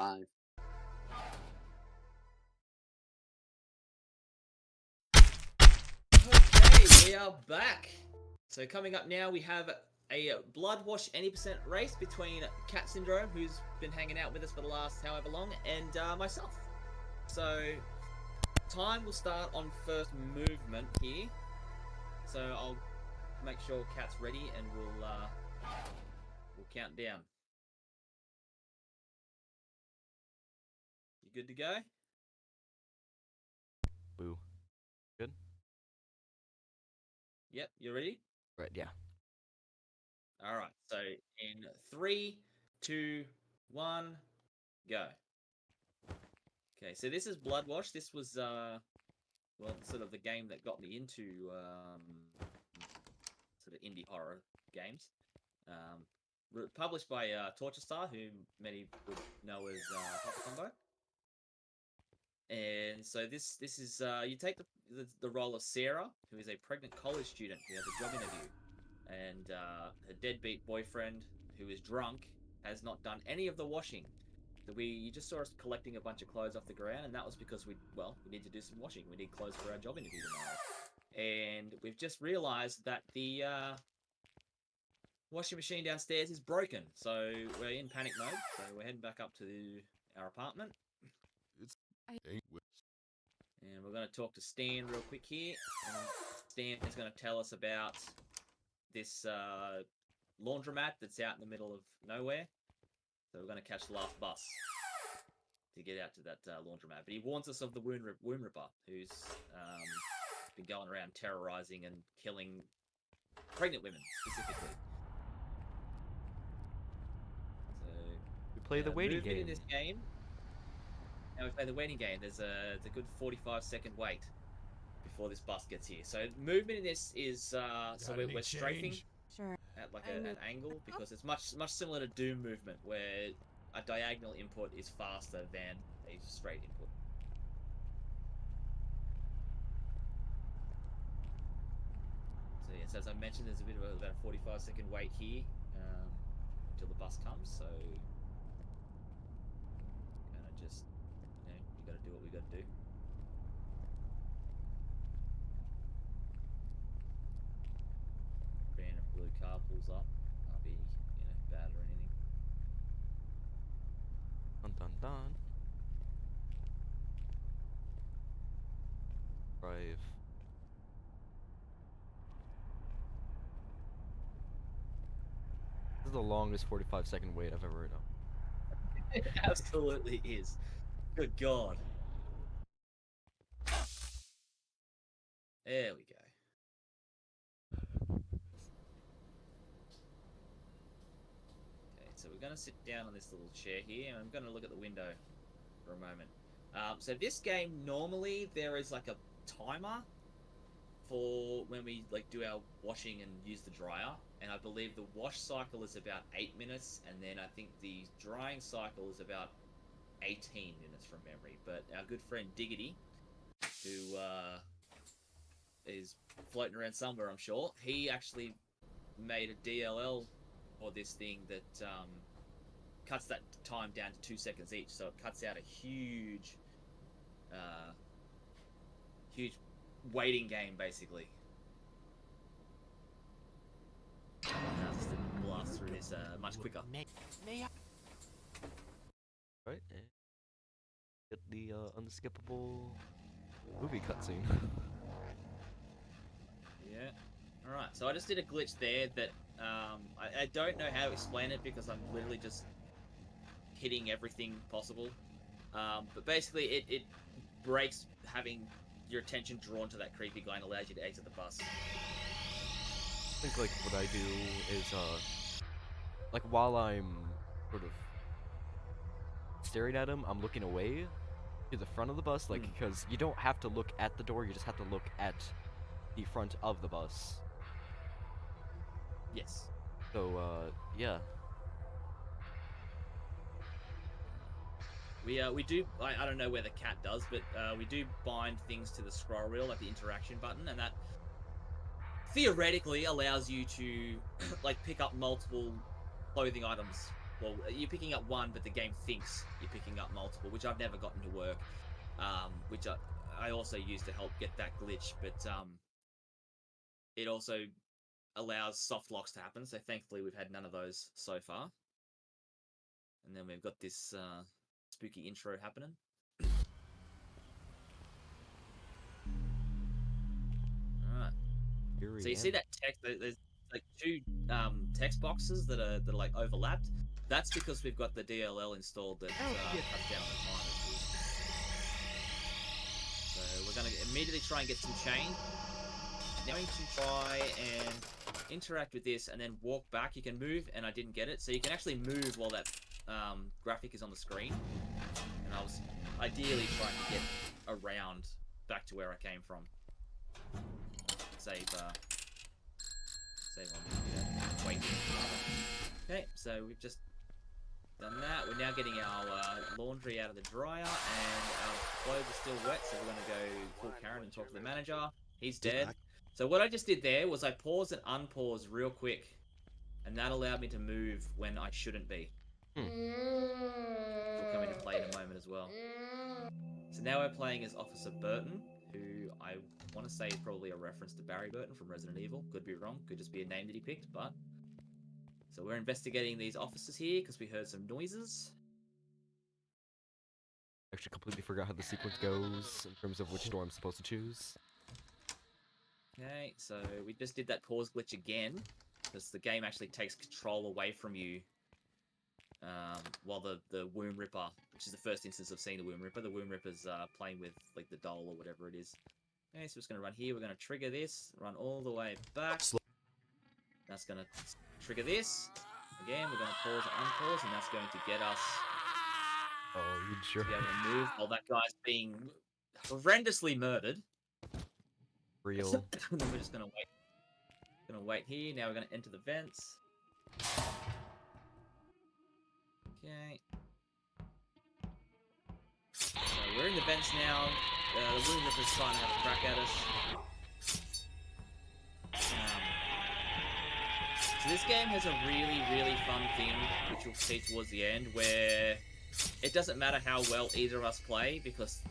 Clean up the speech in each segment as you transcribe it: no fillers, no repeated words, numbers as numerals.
5. Okay, we are back. So coming up now, we have a Bloodwash 80% race between Cat Syndrome, who's been hanging out with us for the last however long, and myself. So time will start on first movement here. So I'll make sure Cat's ready, and we'll count down. You good to go? Boo. Good? Yep, you ready? Right, yeah. All right. So in 3, 2, 1, go. Okay, so this is Bloodwash. This was well, sort of the game that got me into sort of indie horror games. Published by Torture Star, who many would know as Papa Combo. And so this is you take the role of Sarah, who is a pregnant college student who has a job interview, and her deadbeat boyfriend, who is drunk, has not done any of the washing. So you just saw us collecting a bunch of clothes off the ground, and that was because we need to do some washing. We need clothes for our job interview tomorrow, and we've just realised that the washing machine downstairs is broken. So we're in panic mode. So we're heading back up to our apartment. And we're going to talk to Stan real quick here. And Stan is going to tell us about this laundromat that's out in the middle of nowhere. So we're going to catch the last bus to get out to that laundromat. But he warns us of the Wound Ripper, who's been going around terrorizing and killing pregnant women, specifically. So We play the waiting game. In this game. Now we play the waiting game. There's a good 45-second wait before this bus gets here. So movement in this is so we're strafing at like an angle, because it's much similar to Doom movement, where a diagonal input is faster than a straight input. So yes, as I mentioned, there's a bit of about a 45-second wait here until the bus comes. So kind of just, you got to do what we got to do. Random blue car pulls up. Can't be, bad or anything. Dun dun dun. Drive. This is the longest 45-second wait I've ever heard of. It absolutely is. Good God. There we go. Okay, so we're going to sit down on this little chair here, and I'm going to look at the window for a moment. So this game, normally there is like a timer for when we do our washing and use the dryer, and I believe the wash cycle is about 8 minutes, and then I think the drying cycle is about 18 minutes from memory. But our good friend Diggity, who is floating around somewhere, I'm sure, he actually made a DLL for this thing that cuts that time down to 2 seconds each, so it cuts out a huge waiting game, basically. Now just to blast through this much quicker. Right? Get the unskippable movie cutscene. Yeah. Alright, so I just did a glitch there that I don't know how to explain it, because I'm literally just hitting everything possible. But basically it breaks having your attention drawn to that creepy guy and allows you to exit the bus. I think what I do is while I'm sort of staring at him, I'm looking away to the front of the bus, because you don't have to look at the door, you just have to look at the front of the bus. Yes. So yeah. We do, I don't know where the cat does, but we do bind things to the scroll wheel, like the interaction button, and that theoretically allows you to pick up multiple clothing items well, you're picking up one, but the game thinks you're picking up multiple, which I've never gotten to work. Which I also use to help get that glitch, but it also allows soft locks to happen. So thankfully, we've had none of those so far. And then we've got this spooky intro happening. All right. So you see that text? There's like two text boxes that are like overlapped. That's because we've got the DLL installed that cuts down the time. So we're gonna immediately try and get some change. Now you can try and interact with this and then walk back. You can move, and I didn't get it. So you can actually move while that graphic is on the screen. And I was ideally trying to get around back to where I came from. Save on waiting. Okay, so we've just done that. We're now getting our laundry out of the dryer, and our clothes are still wet, so we're going to go call Karen and talk to the manager. He's dead. So what I just did there was I paused and unpaused real quick, and that allowed me to move when I shouldn't be. We'll come into play in a moment as well. So now we're playing as Officer Burton, who I want to say is probably a reference to Barry Burton from Resident Evil. Could be wrong. Could just be a name that he picked, but... So we're investigating these officers here because we heard some noises. Actually completely forgot how the sequence goes in terms of which door I'm supposed to choose. Okay, so we just did that pause glitch again, because the game actually takes control away from you while the Womb Ripper, which is the first instance of seeing the Womb Ripper, Ripper's playing with like the doll or whatever it is. Okay, so we're just going to run here, we're going to trigger this, run all the way back. That's going to trigger this. Again, we're going to pause and unpause, and that's going to get us you sure? to be able to move while that guy's being horrendously murdered. Real. And then we're just going to wait. Going to wait here. Now we're going to enter the vents. Okay. So we're in the vents now. The Womb Ripper's trying to have a crack at us. So this game has a really, really fun thing, which you'll see towards the end, where it doesn't matter how well either of us play, because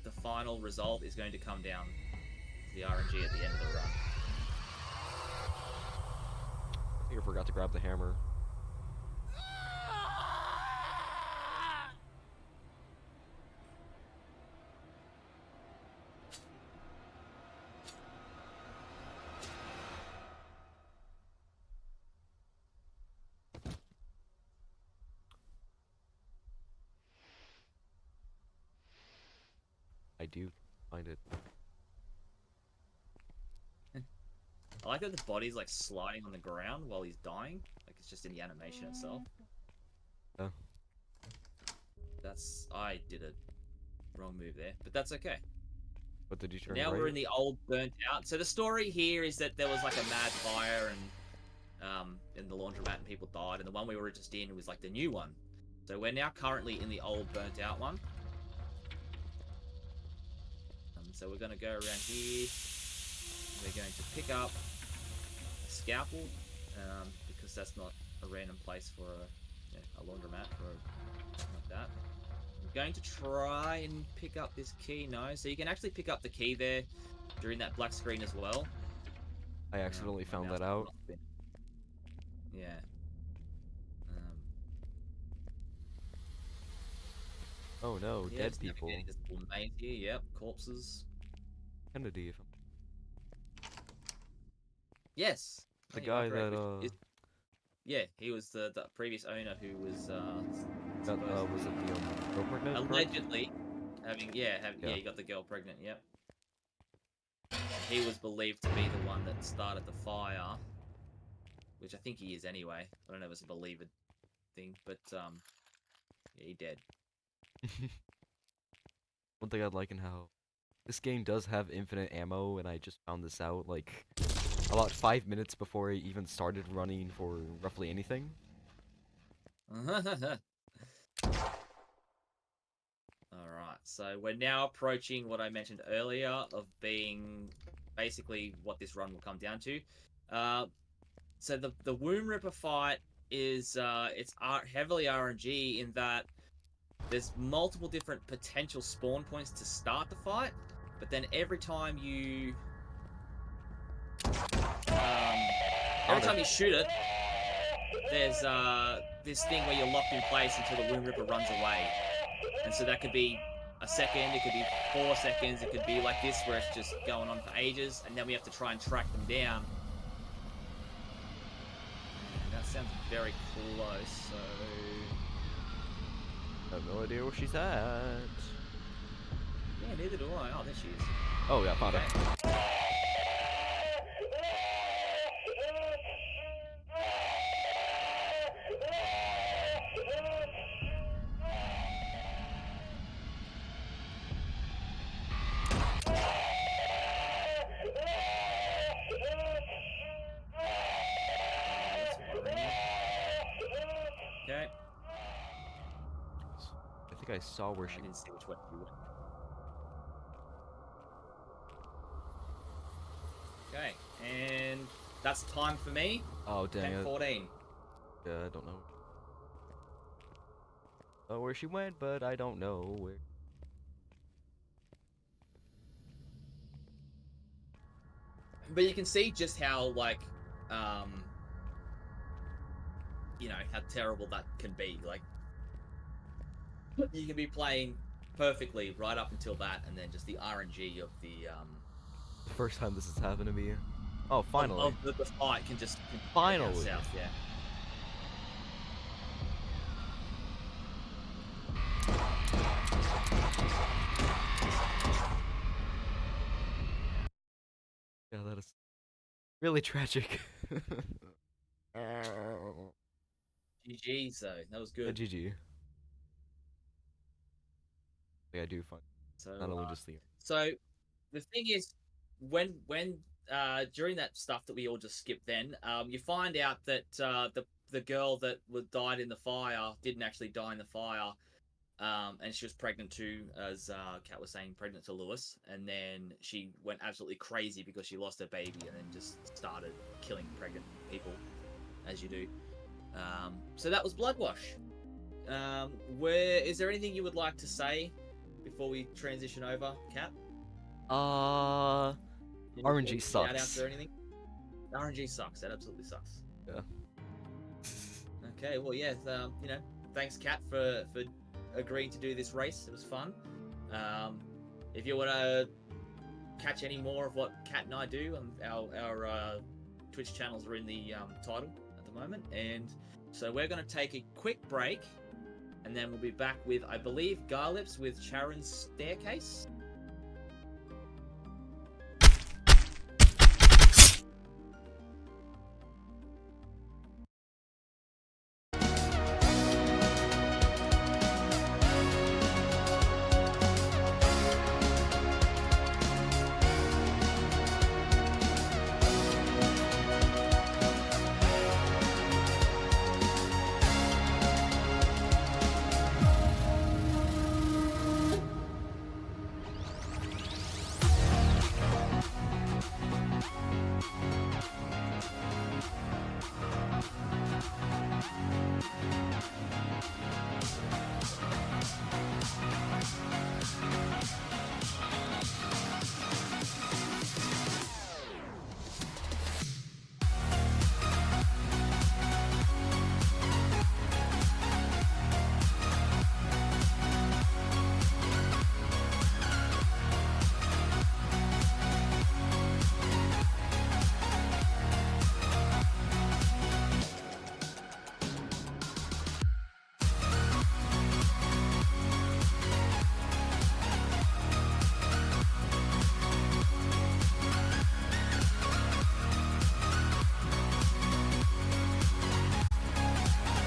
the final result is going to come down to the RNG at the end of the run. I think I forgot to grab the hammer. I do find it. I like that the body's like sliding on the ground while he's dying. Like it's just in the animation itself. Oh. I did a wrong move there, but that's okay. What did you turn Now right? we're in the old burnt out. So the story here is that there was like a mad fire and in the laundromat and people died, and the one we were just in was like the new one. So we're now currently in the old burnt out one. So we're going to go around here. We're going to pick up a scalpel, because that's not a random place for a laundromat or like that. I'm going to try and pick up this key. No, so you can actually pick up the key there during that black screen as well. I accidentally found that out. Yeah. Oh no, Yeah, dead just people. navigating this little maze here. Yep, corpses. Kennedy. Yes. The guy that yeah, he was the previous owner who was was it the girl pregnant? Allegedly having he got the girl pregnant. Yep. He was believed to be the one that started the fire, which I think he is anyway. I don't know if it's a believed thing, but yeah, he dead. One thing I'd like in how this game does have infinite ammo, and I just found this out like about 5 minutes before I even started running for roughly anything. Alright, so we're now approaching what I mentioned earlier of being basically what this run will come down to. So the Womb Ripper fight is it's heavily RNG in that there's multiple different potential spawn points to start the fight, but then every time you shoot it, there's this thing where you're locked in place until the Womb Ripper runs away. And so that could be a second, it could be 4 seconds, it could be like this where it's just going on for ages, and then we have to try and track them down. And that sounds very close, so... I have no idea where she's at. Yeah, neither do I. Oh, there she is. Oh yeah, found her. Okay. I think I saw where she. I didn't see which way you went. Okay, and that's time for me. Oh dang it. 10:14. Yeah, I don't know. Know where she went, but I don't know where. But you can see just how, like, you know, how terrible that can be. Like, you can be playing perfectly right up until that, and then just the RNG of the The first time this has happened to me. Oh, finally. of the fight can just Finally. go south, yeah. Yeah, that is really tragic. GG's though, that was Yeah, good. GG. Yeah, I do fun. So, Not only just the. so the thing is, when during that stuff that we all just skipped, then you find out that the girl that died in the fire didn't actually die in the fire, and she was pregnant too, as Kat was saying, pregnant to Lewis, and then she went absolutely crazy because she lost her baby, and then just started killing pregnant people, as you do. So that was Bloodwash. Where is there anything you would like to say before we transition over, Kat? RNG sucks. Shout-outs or anything? RNG sucks. That absolutely sucks. Yeah. Okay. Well, yeah. You know, thanks, Kat, for agreeing to do this race. It was fun. If you want to catch any more of what Kat and I do, our Twitch channels are in the title at the moment, and so we're going to take a quick break, and then we'll be back with, I believe, Garlips with Sharon's Staircase.